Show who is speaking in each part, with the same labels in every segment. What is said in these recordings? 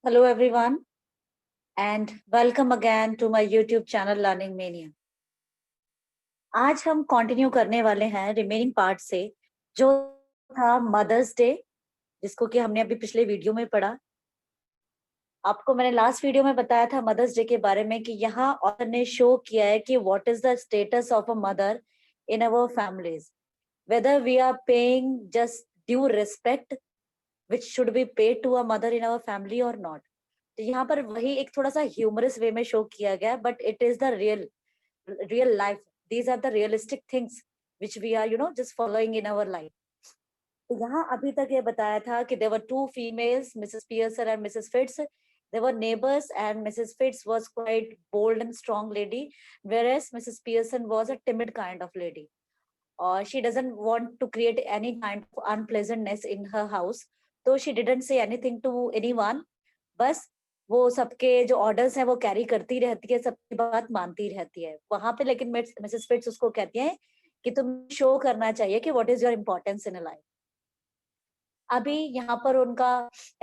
Speaker 1: Hello everyone and welcome again to my YouTube channel Learning Mania. आज हम continue करने वाले हैं रिमेनिंग पार्ट से जो था मदर्स डे, जिसको कि हमने अभी पिछले वीडियो में पढ़ा। आपको मैंने लास्ट वीडियो में बताया था मदर्स डे के बारे में कि यहाँ ऑथर ने शो किया है कि what is the status of a mother in our families, whether we are paying just due respect which should be paid to a mother in our family or not. तो यहाँ पर वही एक थोड़ा सा ह्यूमरस वे में show किया गया, but it is the real life. These are the realistic things which we are just following in our life. तो यहाँ अभी तक ये बताया था कि there were two females, Mrs Pearson and Mrs Fitts. They were neighbors and Mrs. Fitz was quite bold and strong lady, whereas Mrs. Pearson was a timid kind of lady. She doesn't want to create any kind of unpleasantness in her house, so she didn't say anything to anyone. बस वो सबके जो orders हैं वो carry करती रहती है, सबकी बात मानती रहती है वहां पे. लेकिन मिसेस फिट्स उसको कहती हैं कि तुम शो करना चाहिए कि what is your importance in life. अभी यहाँ पर उनका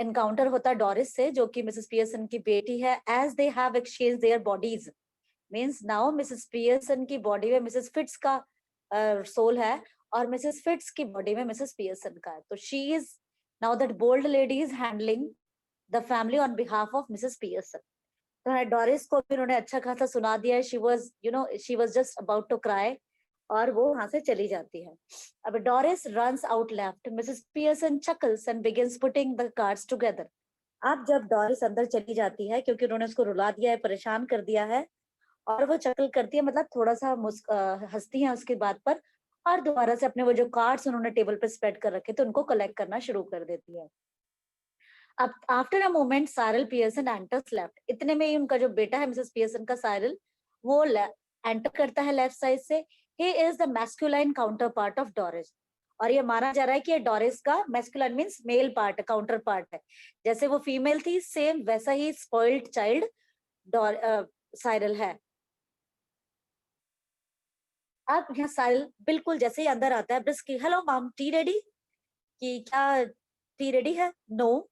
Speaker 1: एनकाउंटर होता है डॉरिस से, जो कि मिसेस पियर्सन की बेटी है. As they have exchange their bodies, means now Mrs Pearson की बॉडी में मिसेस फिट्स का सोल है और मिसेस फिट्स की बॉडी में मिसेस पियर्सन का है. तो she is now that bold lady is handling the family on behalf of Mrs Pearson. तो डॉरिस को भी उन्होंने अच्छा खासा सुना दिया. She was just about to cry और वो वहां से चली जाती है. अब Doris runs out left. Mrs Pearson chuckles and begins putting the cards together. अब जब डॉरिस अंदर चली जाती है, क्योंकि उन्होंने उसको रुला दिया है, परेशान कर दिया है, और वो चकल करती है, मतलब थोड़ा सा हंसती है उसकी बात पर, और दोबारा से अपने वो जो कार्ड्स उन्होंने टेबल पे स्प्रेड कर रखे थे उनको कलेक्ट करना शुरू कर देती है. अब after a moment Cyril Pearson enters left. इतने में ही उनका जो बेटा है मिसेस पियर्सन का, साइरल, वो एंटर करता है लेफ्ट साइड से. He is the masculine counter part of Doris. और ये माना जा रहा है कि डॉरिस का masculine means male part, counter part है. जैसे वो फीमेल थी, सेम वैसा ही स्पॉइल्ड चाइल्ड साइरल है. अब यहाँ साहिल बिल्कुल जैसे ही अंदर आता है, brisk, hello mom, tea ready? कि क्या टी रेडी है? No.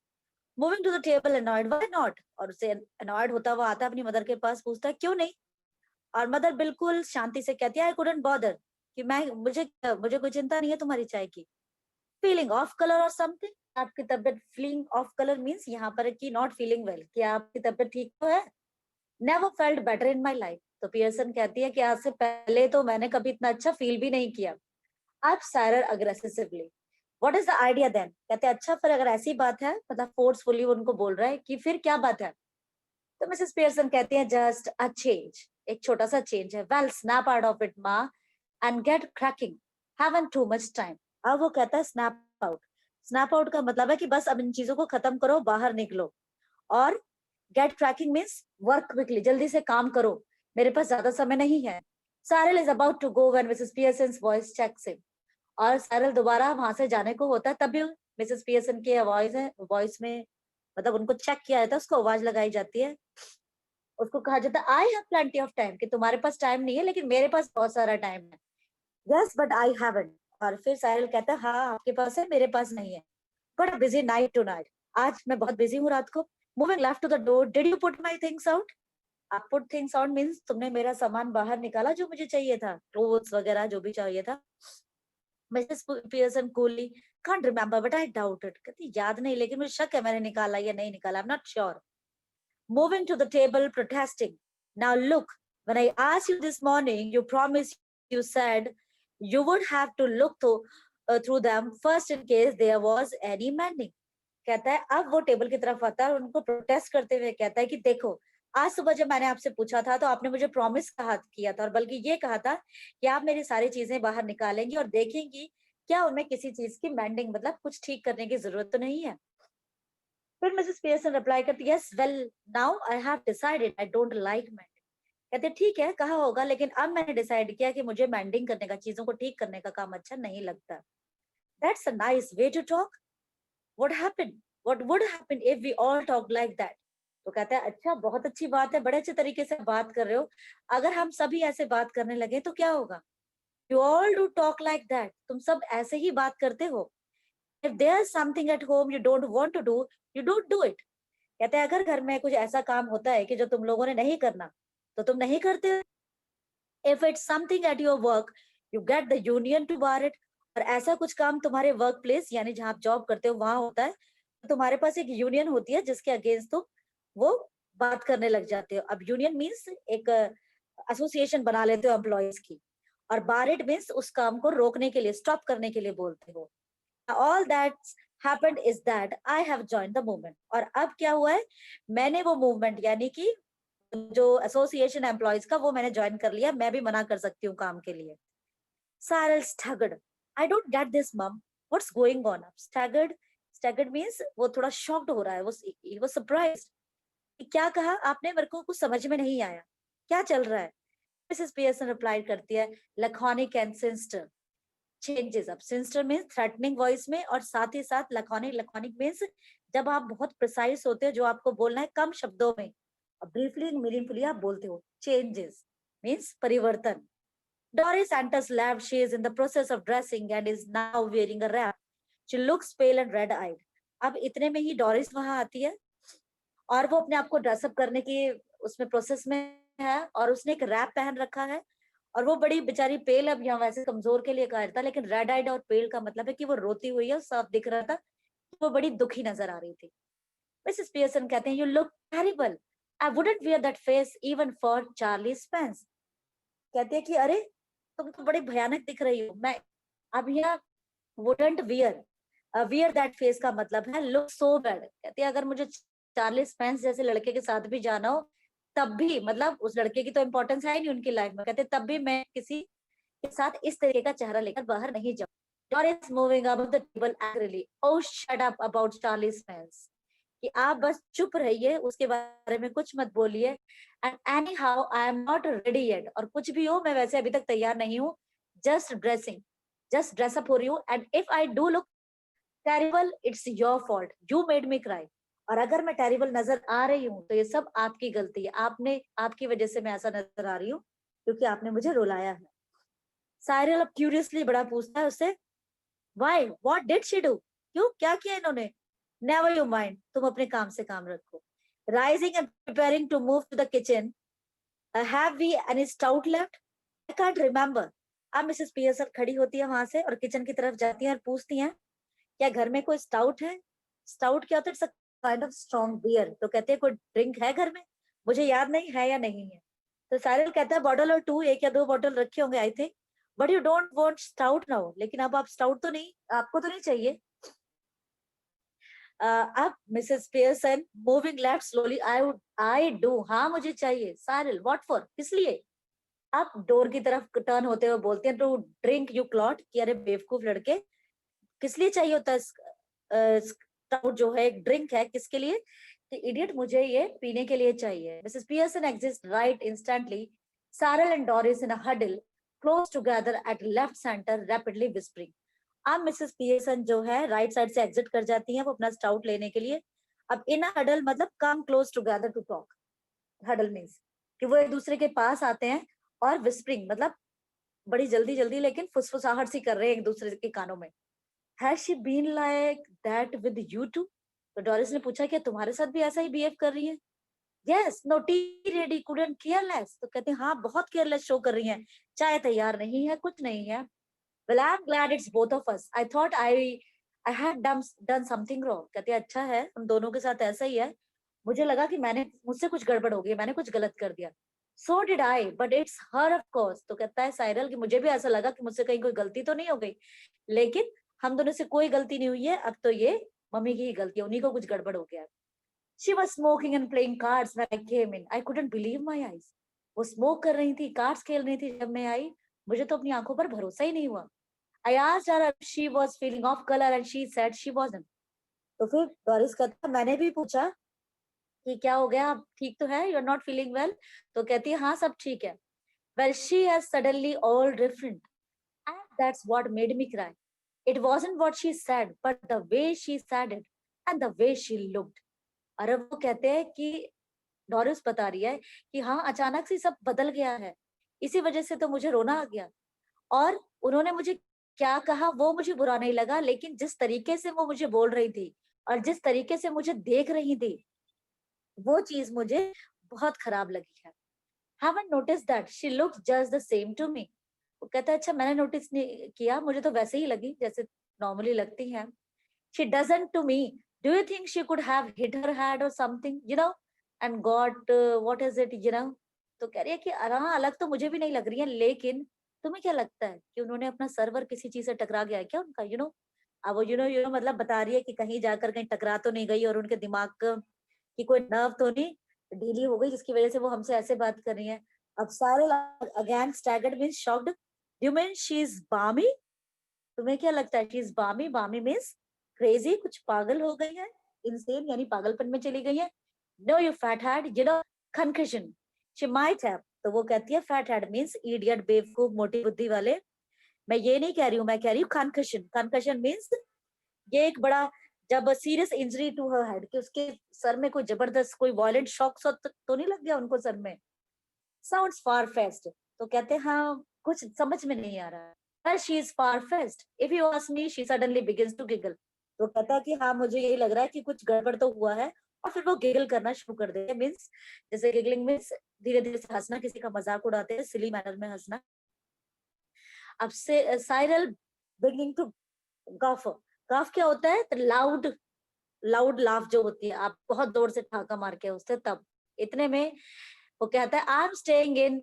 Speaker 1: Moving to the table annoyed, why not? और उसे अनॉयड होता हुआ आता है अपनी मदर के पास, पूछता है क्यों नहीं. और मदर बिल्कुल शांति से कहती है आई कुडंट बॉदर, कि मैं मुझे मुझे कोई चिंता नहीं है तुम्हारी चाय की. फीलिंग ऑफ कलर और समथिंग. आपकी तबियत, फीलिंग ऑफ कलर मीन्स यहाँ पर की नॉट फीलिंग वेल, कि आपकी तबियत ठीक तो है. Never felt better in my life. तो पियर्सन कहती है कि आज से पहले तो मैंने कभी इतना अच्छा फील भी नहीं किया. अब Cyril aggressively, what is the idea then? कहते हैं अच्छा, फिर अगर ऐसी बात है, मतलब फोर्सफुली उनको बोल रहा है कि फिर क्या बात है. तो मिसेस पियर्सन कहती है जस्ट अ चेंज, एक छोटा सा चेंज है. Well snap out of it ma and get cracking, haven't too much time. अब वो कहता है स्नैप आउट. स्नैप आउट का मतलब है कि बस अब इन चीजों को खत्म करो, बाहर निकलो. और get cracking means work quickly, जल्दी से काम करो, मेरे पास ज्यादा समय नहीं है. Cyril is about to go when Mrs Pearson's voice checks him. और साइरल दोबारा वहां से जाने को होता है, तभी मिसेस पियर्सन की आवाज है, वॉइस में, मतलब उनको चेक किया जाता है, उसको आवाज लगाई जाती है. उसको कहा जाता है I have plenty of time, कि तुम्हारे पास टाइम नहीं है लेकिन मेरे पास बहुत सारा टाइम है. Yes but I haven't. और फिर साइरल कहता है हाँ आपके पास है, मेरे पास नहीं है. Got a busy night tonight. आज मैं बहुत बिजी हूँ रात को. Moving left to the door, did you put my things out? आप पुट थिंग्स आउट मीन्स तुमने मेरा सामान बाहर निकाला जो मुझे चाहिए था, क्लोथ्स वगैरह जो भी चाहिए था. Mrs Pearson coolie, can't remember but I doubt it. कहती याद नहीं लेकिन मुझे शक है मैंने निकाला या नहीं निकाला, I am not sure. Moving to the table protesting, now look, when I asked you this morning you promise, you said you would have to look through them first in case there was any mending. कहता है अब वो table की तरफ आता है और उनको प्रोटेस्ट करते हुए कहता है कि देखो, आज सुबह जब मैंने आपसे पूछा था तो आपने मुझे प्रॉमिस कहा किया था, और बल्कि ये कहा था कि आप मेरी सारी चीजें बाहर निकालेंगी और देखेंगी क्या उनमें किसी चीज की मेंडिंग, मतलब कुछ ठीक करने की जरूरत तो नहीं है. फिर मिसेस पियर्सन रिप्लाई करती है yes well now I have decided I don't like mending. कहते ठीक है कहा होगा, लेकिन अब मैंने डिसाइड किया कि मुझे मेंडिंग करने का, चीजों को ठीक करने का काम अच्छा नहीं लगता. That's a nice way to talk. What happened? What would happen if we all talk like that? तो कहता है अच्छा, बहुत अच्छी बात है, बड़े अच्छे तरीके से बात कर रहे हो. अगर हम सभी ऐसे बात करने लगे तो क्या होगा? You all do talk like that. तुम सब ऐसे ही बात करते हो. If there's something at home you don't want to do, you don't do it. कहते हैं अगर घर में कुछ ऐसा काम होता है कि जो तुम लोगों ने नहीं करना, तो तुम नहीं करते। If it's something at your work, you get the union to bar it. और ऐसा कुछ काम तुम्हारे वर्क प्लेस यानी जहां आप जॉब करते हो वहां होता है, तो तुम्हारे पास एक यूनियन होती है जिसके अगेंस्ट तुम वो बात करने लग जाते हो। अब यूनियन मीन्स एक एसोसिएशन बना लेते हो एम्प्लॉयज की, और बार इट मीन्स उस काम को रोकने के लिए, स्टॉप करने के लिए बोलते हो। All that happened is that I have joined the movement. और अब क्या हुआ है, मैंने वो मूवमेंट यानी कि जो एसोसिएशन एम्प्लॉयज का, वो मैंने ज्वाइन कर लिया, मैं भी मना कर सकती हूँ काम के लिए। Cyril staggered, I don't get this mum, what's going on. Staggered, staggered means वो थोड़ा शॉक्ड हो रहा है, वो ही वाज सरप्राइज्ड। क्या कहा आपने, मेरे को कुछ समझ में नहीं आया, क्या चल रहा है। मिसेस पियर्सन रिप्लाई करती है, लैकोनिक एंड सिंस्टर चेंजेस। अब सिंस्टर मीन्स थ्रेटनिंग वॉइस में, और साथ ही साथ लैकोनिक, लैकोनिक मीन्स जब आप बहुत प्रिसाइज होते हो, जो आपको बोलना है कम शब्दों में, ब्रीफली मीनिंगफुली आप बोलते हो। चेंजेस मीन्स परिवर्तन। Doris enters lab. She is in the process of dressing and is now wearing a wrap. She looks pale and red-eyed. अब इतने में ही डॉरिस वहां आती है, और वो अपने आप को ड्रेसअप करने की उसमें प्रोसेस में है, और उसने एक रैप पहन रखा है, और वो बड़ी बेचारी पेल, अब यहाँ वैसे कमजोर के लिए कहा था, लेकिन रेड आइड और पेल का मतलब है कि वो रोती हुई है, साफ दिख रहा था, वो बड़ी दुखी नजर आ रही थी। मिसेस पियर्सन कहते हैं, you look terrible, I wouldn't wear that face even for Charlie Spence. कहते हैं कि अरे तुम तो बड़ी भयानक दिख रही हो। मैं अब यहाँ wouldn't wear, wear that face का मतलब है लुक सो बैड। कहते हैं अगर मुझे चार्ली स्पेंस जैसे लड़के के साथ भी जाना हो, तब भी, मतलब उस लड़के की तो इम्पोर्टेंस है ही नहीं उनकी लाइफ में, कहते तब भी मैं किसी के साथ इस तरीके का चेहरा लेकर बाहर नहीं जाऊं। Doris moving above the table angrily. Oh, shut up about Charlie Spence. कि आप बस चुप रहिए, उसके बारे में कुछ मत बोलिए। And any how I am not ready yet, और कुछ भी हो मैं वैसे अभी तक तैयार नहीं हूँ, जस्ट ड्रेसिंग, जस्ट ड्रेसअप हो रही हूँ। And if I do look terrible, it's your fault, you made me cry. और अगर मैं टेरिबल नजर आ रही हूँ तो ये सब आपकी गलती है, आपने, आपकी वजह से मैं ऐसा नजर आ रही हूँ, क्योंकि आपने मुझे रुलाया है। साइरल अब क्यूरियसली बड़ा पूछता है उससे, why, what did she do, क्यों, क्या किया इन्होंने। नेवर यू माइंड, तुम अपने काम से काम रखो। Rising and preparing to move to the kitchen, have we any stout left, I can't remember. अब मिसेस पियर्सन खड़ी होती है वहां से और किचन की तरफ जाती है और पूछती हैं, क्या घर में कोई स्टाउट है। स्टाउट क्या होता है, it's a kind of strong beer. तो कहते हैं कोई ड्रिंक है घर में, मुझे याद नहीं है या नहीं है। तो साइरल कहता है बॉटल और टू, एक या दो बॉटल रखे होंगे I think, but you don't want stout now, लेकिन अब आप स्टाउट तो नहीं, आपको तो नहीं चाहिए। अब Mrs Pearson moving left slowly, I do, हाँ मुझे चाहिए। साइरल, व्हाट फॉर, किस लिए। आप डोर की तरफ टर्न होते हुए बोलते हैं, टू ड्रिंक यू क्लॉट, कि अरे बेवकूफ लड़के, किस लिए चाहिए होता है स्टाउट, जो है एक ड्रिंक है, किसके लिए, कि इडियट मुझे ये पीने के लिए चाहिए। Mrs Pearson exist right instantly, Cyril and Doris in a huddle close together at left centre rapidly whispering. अब मिसेस पियर्सन जो है राइट साइड से एग्जिट कर जाती है वो अपना स्टाउट लेने के लिए। अब इन अ हडल मतलब come close together to talk. Huddle means कि वो एक दूसरे के पास आते हैं, और विस्परिंग मतलब बड़ी जल्दी जल्दी लेकिन फुसफुसाहट सी कर रहे हैं एक दूसरे के कानों में। Has she been like that with you too? तो डोरिस ने पूछा, क्या तुम्हारे साथ भी ऐसा ही बिहेव कर रही है। Yes, no tea ready, couldn't care less. तो कहते हैं हाँ बहुत केयरलेस शो कर रही हैं, चाय तैयार नहीं है, कुछ नहीं है। Well I am glad it's both of us, I thought I had done something wrong. कहते हैं अच्छा है हम दोनों के साथ ऐसा ही है, मुझे लगा कि मैंने, मुझसे कुछ गड़बड़ हो गई, मैंने कुछ गलत कर दिया। So did I, but it's her of course. तो कहता है साइरल कि मुझे भी ऐसा लगा कि मुझसे कहीं कोई गलती तो नहीं हो गई, लेकिन हम दोनों से कोई गलती नहीं हुई है, अब तो ये मम्मी की ही गलती है, उन्हीं को कुछ गड़बड़ हो गया है। She was smoking and playing cards when I came in. I couldn't believe my eyes. वो स्मोक कर रही थी, कार्ड्स खेल रही थी जब मैं आई, मुझे तो अपनी आंखों पर भरोसा ही नहीं हुआ। I asked her if she was feeling off color and she said she wasn't. तो फिर डोरिस कहता, मैंने भी पूछा कि क्या हो गया, आप ठीक तो है, you are not feeling well. तो कहती है हाँ सब ठीक है। Well, she has suddenly all different, and that's what made me cry. It wasn't what she said, but the way she said it and the way she looked. और अब वो कहते हैं कि डोरिस बता रही है कि हाँ अचानक से सब बदल गया है, इसी वजह से तो मुझे रोना आ गया। और उन्होंने मुझे क्या कहा वो मुझे बुरा नहीं लगा, लेकिन जिस तरीके से वो मुझे बोल रही थी और जिस तरीके से मुझे देख रही थी, वो चीज मुझे बहुत खराब लगी है। Haven't noticed that she looks just the same to me. वो कहता है अच्छा मैंने नोटिस नहीं किया, मुझे तो वैसे ही लगी जैसे नॉर्मली लगती है। She doesn't to me. Do you think she could have hit her head or something, and got what is it. तो कह रही है कि हाँ अलग तो मुझे भी नहीं लग रही है, लेकिन तुम्हें क्या लगता है कि उन्होंने अपना सर्वर किसी चीज से टकरा गया है क्या उनका. अब वो मतलब बता रही है कि कहीं जाकर कहीं टकरा तो नहीं गई और उनके दिमाग की कोई नर्व तो नहीं ढीली हो गई जिसकी वजह से वो हमसे ऐसे बात कर रही है. अब सारे again staggered means shocked. You mean she is बामी. तुम्हें क्या लगता है शी इज बामी. बामी मींस क्रेजी, कुछ पागल हो गई है, इंसेन यानी पागलपन में चली गई है. No you fat head, concussion she might have. तो वो कहती है फैट हेड मींस इडियट, बेवकूफ, मोटी बुद्धि वाले. मैं ये नहीं कह रही हूँ, मैं कह रही हूँ कंक्रीशन. कंक्रीशन मींस ये एक बड़ा जब serious injury to her head कि उसके सर में कोई जबरदस्त कोई वायलेंट शॉक तो नहीं लग गया उनको सर में. साउंड्स फार फेस्ट. तो कहते हैं हाँ कुछ समझ में नहीं आ रहा है. She is far fest. If you ask me she suddenly begins to giggle. तो कहता है कि हाँ मुझे यही लग रहा है कि कुछ गड़बड़ तो हुआ है. और फिर वो गिगल करना शुरू कर देते हैं. मीन्स जैसे गिगलिंग मीन्स धीरे धीरे से हंसना, किसी का मजाक उड़ाते हैं, सिली मैनर में हंसना. अब से साइरल बिगिनिंग टू गफ. गफ क्या होता है? लाउड लाउड लाफ जो होती है, आप बहुत जोर से ठाका मार के उससे तब. इतने में वो कहता है I am staying in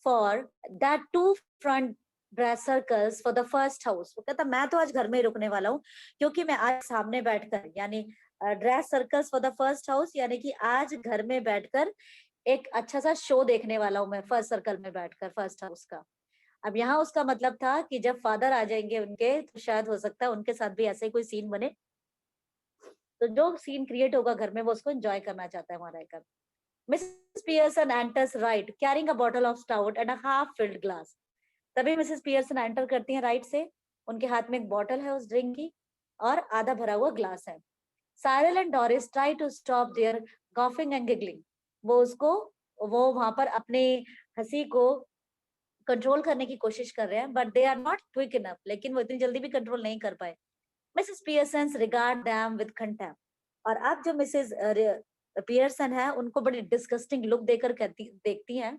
Speaker 1: for that 2 front dress circles for the first house. वो कहता मैं तो आज घर में ही रुकने वाला हूँ क्योंकि मैं आज सामने बैठकर यानी dress circles for the first house यानी कि आज घर में बैठकर एक अच्छा सा शो देखने वाला हूँ मैं फर्स्ट सर्कल में बैठकर फर्स्ट हाउस का. अब यहाँ उसका मतलब था कि जब फादर आ जाएंगे उनके तो शायद हो सकता है उनके साथ भी ऐसे ही कोई सीन बने. तो जो सीन क्रिएट होगा घर में वो उसको एंजॉय करना चाहता है वहां रहकर. Mrs Pearson enters right carrying a bottle of stout and a half filled glass. तभी मिसेस पियर्सन एंटर करती हैं राइट से. उनके हाथ में एक बॉटल है उस ड्रिंक की और आधा भरा हुआ ग्लास है. Cyril and Doris try to stop their guffawing and giggling. वो वहां पर अपनी हंसी को कंट्रोल करने की कोशिश कर रहे हैं but they are not quick enough. लेकिन वो इतनी जल्दी भी कंट्रोल नहीं कर पाए. Mrs Pearson regard them with contempt. और अब जो मिसेस पियर्सन है उनको बड़ी डिस्गस्टिंग लुक देकर देखती हैं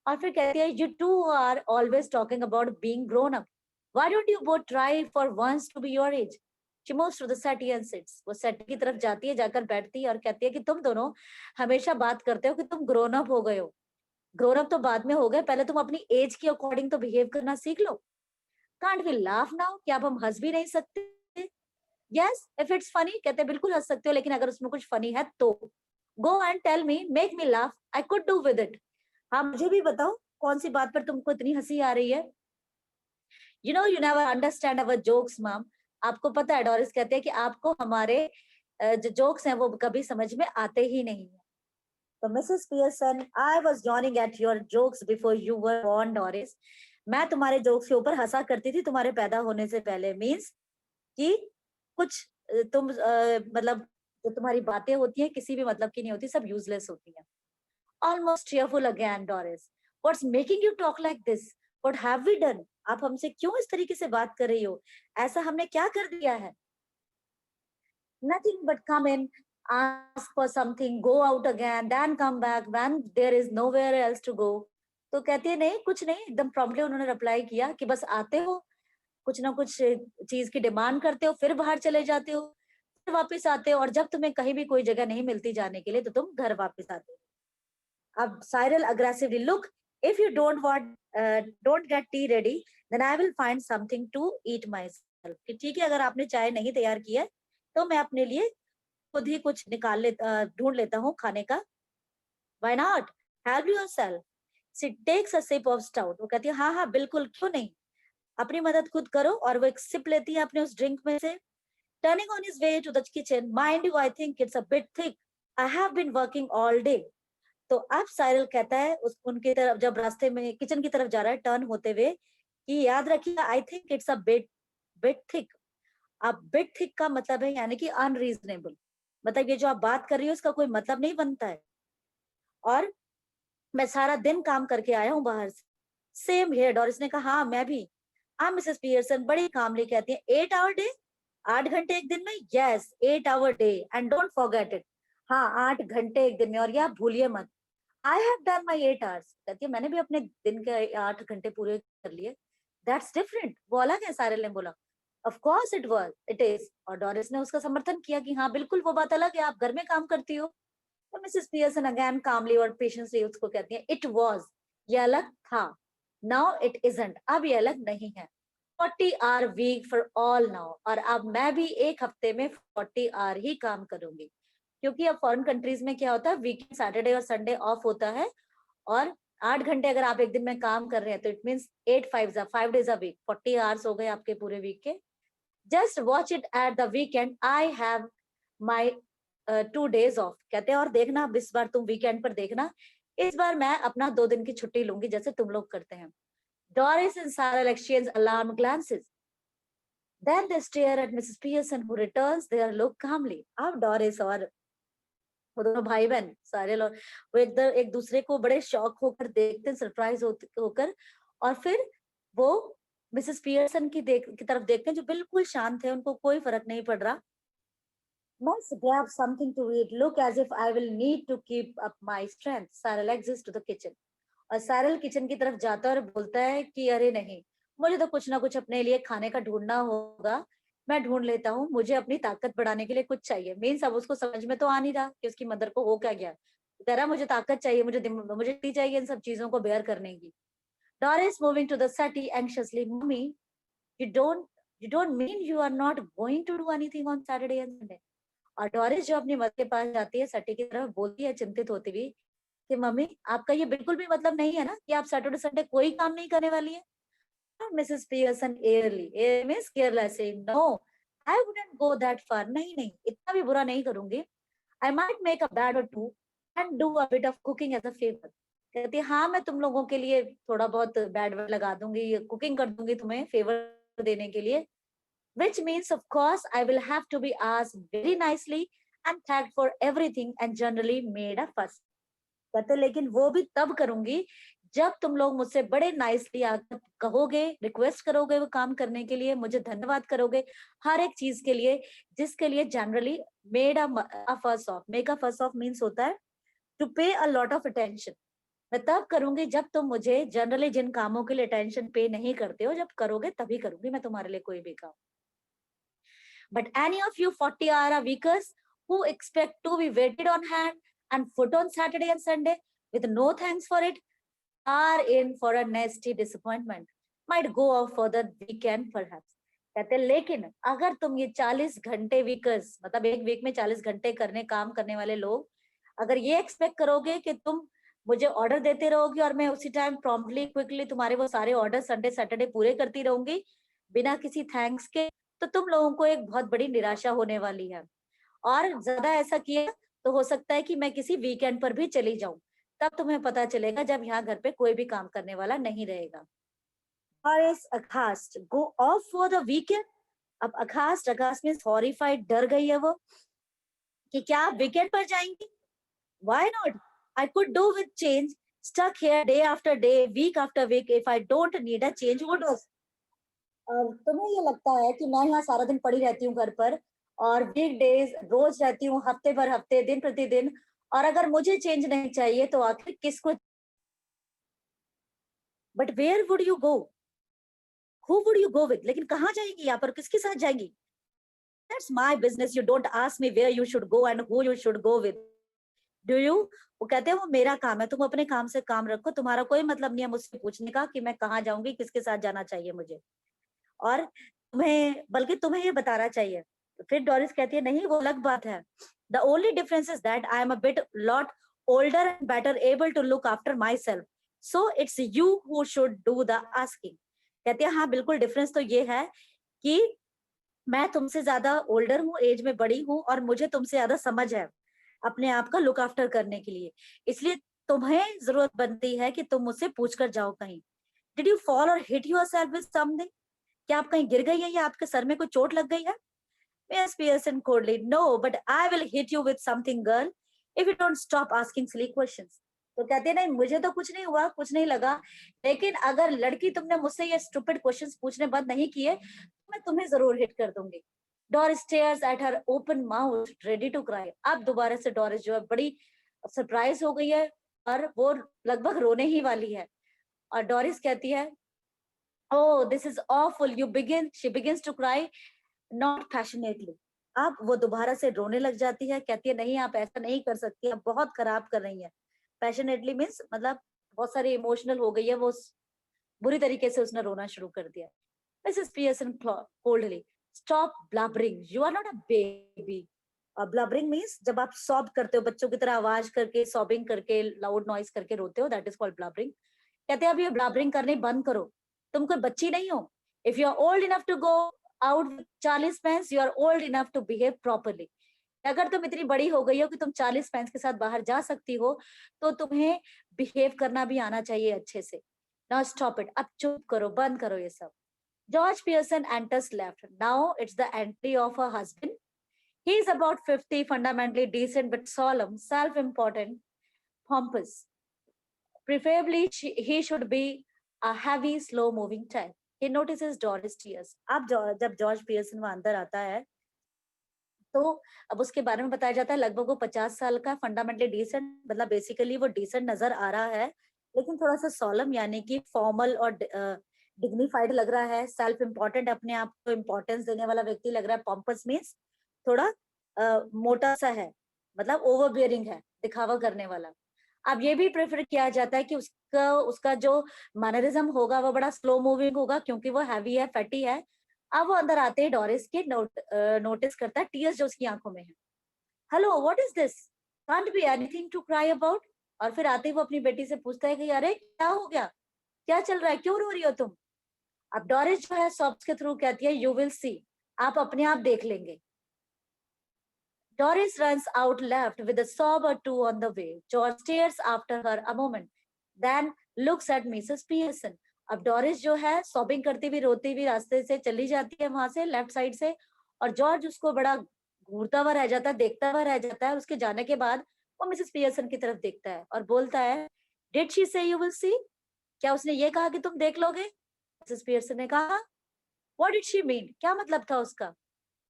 Speaker 1: और फिर कहती है you two are always talking about being grown up. Why don't you both try for once to be your age. She moves to the settee and sits. वो सेटी की तरफ जाती है, जाकर बैठती है और कहती है कि तुम दोनों हमेशा बात करते हो कि तुम ग्रोन अप हो गए हो. ग्रोन अप तो बाद में हो गए, पहले तुम अपनी एज के अकॉर्डिंग तो बिहेव करना सीख लो. Can't we laugh now. क्या अब हम हंस भी नहीं सकते? Yes if it's funny. कहते हैं बिल्कुल हंस सकते हो लेकिन अगर उसमें कुछ फनी है तो. Go and tell me, make me laugh, I could do with it. हाँ मुझे भी बताओ कौन सी बात पर तुमको इतनी हंसी आ रही है. You never understand our jokes ma'am. आपको पता है डोरिस कहते हैं कि आपको हमारे जो जोक्स हैं वो कभी समझ में आते ही नहीं है. तो Mrs Pearson I was जॉनिंग at your jokes before you were born Doris. मैं तुम्हारे जोक्स के ऊपर हंसा करती थी तुम्हारे पैदा होने से पहले. मीन्स कि कुछ तुम मतलब जो तुम्हारी बातें होती हैं किसी भी मतलब की नहीं होती, सब यूजलेस होती हैं. Almost cheerful again Doris. What's making you talk like this. What have we done. आप हमसे क्यों इस तरीके से बात कर रही हो. ऐसा हमने क्या कर दिया है. Nothing but come in, ask for something, go out again, then come back when there is nowhere else to go. तो कहती है नहीं कुछ नहीं. एकदम प्रॉम्प्टली उन्होंने रिप्लाई किया कि बस आते हो, कुछ ना कुछ चीज की डिमांड करते हो, फिर बाहर चले जाते हो, फिर वापस आते हो और जब तुम्हें कहीं भी कोई जगह नहीं मिलती जाने के लिए तो तुम घर वापस आते हो. अब Cyril aggressively look if you don't get tea ready then I will find something to eat myself. कि ठीक है अगर आपने चाय नहीं तैयार की है तो मैं अपने लिए खुद ही कुछ ढूंढ लेता हूँ खाने का. Why not, help yourself. She takes a sip of stout. वो कहती है हाँ हाँ बिल्कुल क्यों नहीं, अपनी मदद खुद करो. और वो एक सिप लेती है अपने उस ड्रिंक में से. Turning on his way to the kitchen, mind you I think it's a bit thick, I have been working all day. तो अब साइरल कहता है उनकी तरफ जब रास्ते में किचन की तरफ जा रहा है टर्न होते हुए कि याद रखिए आई think it's a bit bit thick. अब बिट थिक का मतलब है यानी कि अनरीजनेबल. मतलब ये जो आप बात कर रही हो इसका कोई मतलब नहीं बनता है. और मैं सारा दिन काम करके आया हूँ बाहर से. Same here. और इसने कहा हाँ मैं भी. हाँ मिसेस पियर्सन बड़ी कामली कहती है 8 आवर डे. 8 घंटे एक दिन में. Yes 8 hour day and don't forget it. हाँ 8 घंटे एक दिन में, और ये आप भूलिए मत। I have done my 8 hours, कहती है मैंने भी अपने दिन के 8 घंटे पूरे कर लिए। दैट्स डिफरेंट, वो अलग है, सारिल ने बोला। Of course it was, it is. और डोरिस ने उसका समर्थन किया कि हाँ बिल्कुल वो बात अलग है, आप घर में काम करती हो। तो मिसेस पियर्सन अगेन कामली और पेशेंसली उसको कहती है इट वाज, ये अलग था। नाउ इट इजंट, अब ये अलग नहीं है। 40 hour week for all now, और अब मैं भी एक हफ्ते में 40 hour ही काम करूंगी। क्योंकि अब फॉरेन कंट्रीज में क्या होता है, वीकेंड सैटरडे और संडे ऑफ होता है। और 8 घंटे अगर आप एक दिन में काम कर रहे हैं तो it means 8 5 5 days a week, 40 hours हो गए आपके पूरे वीक के। Just watch it at the weekend, I have my 2 days off, कहते हैं। और देखना अब इस बार तुम वीकेंड पर देखना, इस बार मैं अपना 2 दिन की छुट्टी लूंगी जैसे तुम लोग करते हैं। डोरिस एंड सारा exchange alarmed glances. Then they stare at Mrs. Pearson, who returns their look calmly. अब डोरिस और वो दोनों भाई बहन सारे लोग, वो एक दूसरे को बड़े शौक होकर देखते हैं, सरप्राइज होकर। और फिर वो मिसेस पियर्सन की तरफ देखते हैं, जो बिल्कुल शांत है, उनको कोई फर्क नहीं पड़ रहा। Must grab something to eat. Look as if I will need to keep up my strength. Cyril exits to the kitchen. और सारिल किचन की तरफ जाता है और बोलता है कि अरे नहीं, मुझे तो कुछ ना कुछ अपने लिए खाने का ढूंढना होगा। मैं ढूंढ लेता हूँ, मुझे अपनी ताकत बढ़ाने के लिए कुछ चाहिए। मीन्स अब उसको समझ में तो आ नहीं रहा कि उसकी मदर को हो क्या गया। कह रहा मुझे ताकत चाहिए, मुझे शक्ति चाहिए इन सब चीजों को बेयर करने की। Doris moving to the settee anxiously, Mummy, you don't you don't mean you are not going to do anything on Saturday and Sunday? और डोरिस जो अपनी मदर के पास जाती है, सटी की तरफ बोलती है चिंतित होती हुई कि मम्मी आपका ये बिल्कुल भी मतलब नहीं है ना कि आप सैटरडे संडे कोई काम नहीं करने वाली है। Mrs Pearson airily miss careless, no I wouldn't go that far, नहीं नहीं इतना भी बुरा नहीं करूंगी। I might make a bed or two and do a bit of cooking as a favour, कहती है हाँ मैं तुम लोगों के लिए थोड़ा बहुत बैड वर्ड लगा दूंगी, कुकिंग कर दूंगी तुम्हें फेवर देने के लिए। which means of course I will have to be asked very nicely and thanked for everything and generally made a fuss, कहते लेकिन वो भी तब करूंगी जब तुम लोग मुझसे बड़े नाइसली आकर कहोगे, रिक्वेस्ट करोगे वो काम करने के लिए, मुझे धन्यवाद करोगे हर एक चीज के लिए जिसके लिए जनरली मेड अ फस ऑफ। मेक अ फस ऑफ मीन्स होता है टू पे अ लॉट ऑफ अटेंशन। मैं तब करूंगी जब तुम मुझे जनरली जिन कामों के लिए अटेंशन पे नहीं करते हो, जब करोगे तभी करूंगी मैं तुम्हारे लिए कोई भी काम। But any of you 40 hour weekers who expect to be waited on hand and foot on Saturday and Sunday with no thanks for it are in for a nasty disappointment. Might go off for the weekend perhaps. कहते हैं लेकिन अगर तुम ये 40 घंटे वीकर्स, मतलब एक week में 40 घंटे काम करने वाले लोग, अगर ये एक्सपेक्ट करोगे कि तुम मुझे ऑर्डर देते रहोगे और मैं उसी टाइम प्रॉम्प्टली क्विकली तुम्हारे वो सारे ऑर्डर संडे सैटरडे पूरे करती रहूंगी बिना किसी थैंक्स के, तो तुम लोगों को एक बहुत बड़ी निराशा होने वाली है। और ज्यादा ऐसा किया तो हो सकता है कि मैं किसी वीकेंड पर भी चली जाऊं, तब तुम्हें पता चलेगा जब यहाँ घर पे कोई भी काम करने वाला नहीं रहेगा। और इस अखास्ट गो ऑफ फॉर द वीकेंड। अब अखास्ट, अखास्ट मीन्स हॉरिफाइड, डर गई है वो कि क्या आप वीकेंड पर जाएंगी। Why not, I could do with change, stuck here day after day week after week, if I don't need a change what does. तुम्हें ये लगता है कि मैं यहाँ सारा दिन पड़ी रहती हूँ घर पर और वीक डेज रोज रहती हूँ, हफ्ते भर हफ्ते, दिन प्रतिदिन, और अगर मुझे चेंज नहीं चाहिए तो आखिर किसको। But where would you go, who would you go with, लेकिन कहाँ जाएगी यहाँ पर, किसके साथ जाएगी। That's my business, you don't ask me where you should go and who you should go with, do you. वो कहते हैं वो मेरा काम है, तुम अपने काम से काम रखो, तुम्हारा कोई मतलब नहीं है मुझसे पूछने का कि मैं कहाँ जाऊंगी, किसके साथ जाना चाहिए मुझे। और तुम्हें, बल्कि तुम्हें ये बताना चाहिए। तो फिर डोरिस कहती है नहीं वो अलग बात है। The only difference is that I am a bit lot older and better able to look after myself, so it's you who should do the asking. कहती है हाँ बिल्कुल डिफरेंस तो ये है कि मैं तुमसे ज्यादा ओल्डर हूँ, एज में बड़ी हूँ, और मुझे तुमसे ज्यादा समझ है अपने आप का लुक आफ्टर करने के लिए, इसलिए तुम्हें जरूरत बनती है कि तुम मुझसे पूछ कर जाओ कहीं। डिड यू फॉल और hit your self with something, क्या आप कहीं गिर गई हैं या आपके सर में कोई चोट लग गई है। Miss Pearson coldly, no but I will hit you with something girl if you don't stop asking silly questions. तो कहते हैं नहीं मुझे तो कुछ नहीं हुआ, कुछ नहीं लगा, लेकिन अगर लड़की तुमने मुझसे ये स्टूपिड क्वेश्चंस पूछने बंद नहीं किए तो मैं तुम्हें जरूर हिट कर दूंगी। Doris stares at her open mouth, ready to cry. अब दोबारा से डोरिस जो है बड़ी सरप्राइज हो गई है और वो लगभग रोने ही वाली है। और डोरिस कहती है, "Oh, this is awful." She begins to cry, not passionately. अब वो दोबारा से रोने लग जाती है, कहती है, नहीं आप ऐसा नहीं कर सकती, आप बहुत खराब कर रही हैं। पैशनेटली मीन्स मतलब बहुत सारी इमोशनल हो गई है, वो बुरी तरीके से उसने रोना शुरू कर दिया। Mrs. Pearson coldly, stop blubbering. You are not a baby. Blubbering means जब आप सॉब करते हो, बच्चों की तरह आवाज करके, सॉबिंग करके, लाउड नॉइज करके रोते हो, that is called blubbering. कहते हैं अब ये ब्लबरिंग करनी बंद करो, तुम कोई बच्ची नहीं हो। If you are old enough to go out with 40 pence, you are old enough to behave properly. अगर तुम इतनी बड़ी हो गई हो कि तुम 40 पेंस के साथ बाहर जा सकती हो, तो तुम्हें बिहेव करना भी आना चाहिए अच्छे से। नाउ स्टॉप इट, अब चुप करो, बंद करो ये सब। George Pearson enters left. Now it's the entry of her husband. He is about 50, fundamentally decent but solemn, self-important, pompous. Preferably, he should be a heavy, slow-moving type. He notices Doris tears. अब जब George Pearson वहां अंदर आता है, तो अब उसके बारे में बताया जाता है लगभग वो 50 साल का, फंडामेंटली डिसेंट, मतलब बेसिकली वो डिसेंट नजर आ रहा है, लेकिन थोड़ा सा सोलम यानी कि फॉर्मल और डिग्निफाइड लग रहा है, सेल्फ इम्पोर्टेंट, अपने आप को इम्पोर्टेंस देने वाला व्यक्ति लग रहा है। पॉम्पस मीन्स थोड़ा मोटा सा है, मतलब ओवर बियरिंग है, दिखावा करने वाला। अब ये भी प्रेफर किया जाता है कि उसका उसका जो मैनरिज्म होगा वो बड़ा स्लो मूविंग होगा, क्योंकि वो हैवी है, फैटी है। अब वो अंदर आते ही डोरिस के नोटिस करता है टीयर्स जो उसकी आंखों में है। Hello, what is this? Can't be anything to cry about. और फिर आते ही वो अपनी बेटी से पूछता है कि अरे क्या हो गया, क्या चल रहा है, क्यों रो रही हो तुम? अब डोरिस जो है सॉफ्ट के थ्रू कहती है, यू विल सी, आप अपने आप देख लेंगे। Doris runs out left with a sob or two on the way. George stares after her a moment, then looks at Mrs. Pearson. अब डोरिस जो है सॉबिंग करती हुई रोती हुई रास्ते से चली जाती है वहां से लेफ्ट साइड से, और जॉर्ज उसको बड़ा घूरता हुआ रह जाता है, देखता हुआ रह जाता है। उसके जाने के बाद वो मिसेस पियर्सन की तरफ देखता है और बोलता है, डिड शी से यू विल सी? क्या उसने ये कहा कि तुम देख लोगे? मिसेस पियर्सन ने कहा, व्हाट डिड शी मीन? क्या मतलब था उसका?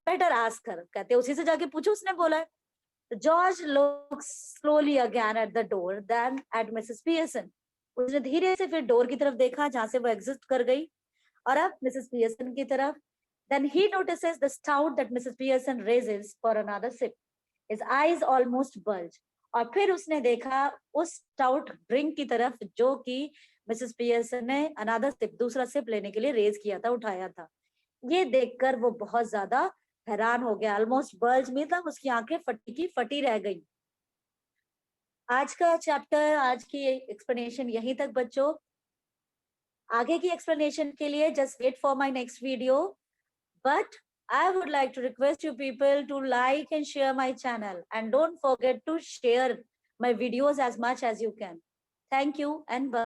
Speaker 1: बेटर आस्क हर, कहते उसी से जाके पूछो, उसने बोला है। George looks slowly again at the door, then at Mrs. Pearson. उसने धीरे से फिर डोर की तरफ देखा जहां से वो एग्जिस्ट कर गई, और अब मिसेस पियर्सन की तरफ। Then he notices the stout that Mrs. Pearson raises for another sip. His eyes almost bulge. और फिर उसने देखा उस स्टाउट ड्रिंक की तरफ जो कि मिसेस पियर्सन ने अनादर सिप, दूसरा सिप लेने के लिए रेज किया था, उठाया था। ये देखकर वो बहुत ज्यादा हैरान हो गया। ऑलमोस्ट बल्ज में था, उसकी आंखें फटी की फटी रह गई। आज का चैप्टर, आज की एक्सप्लेनेशन यहीं तक बच्चों। आगे की एक्सप्लेनेशन के लिए just wait for my next video, but I would like to request you people to like and share my channel, and don't forget to share my videos as much as you can. Thank you and bye.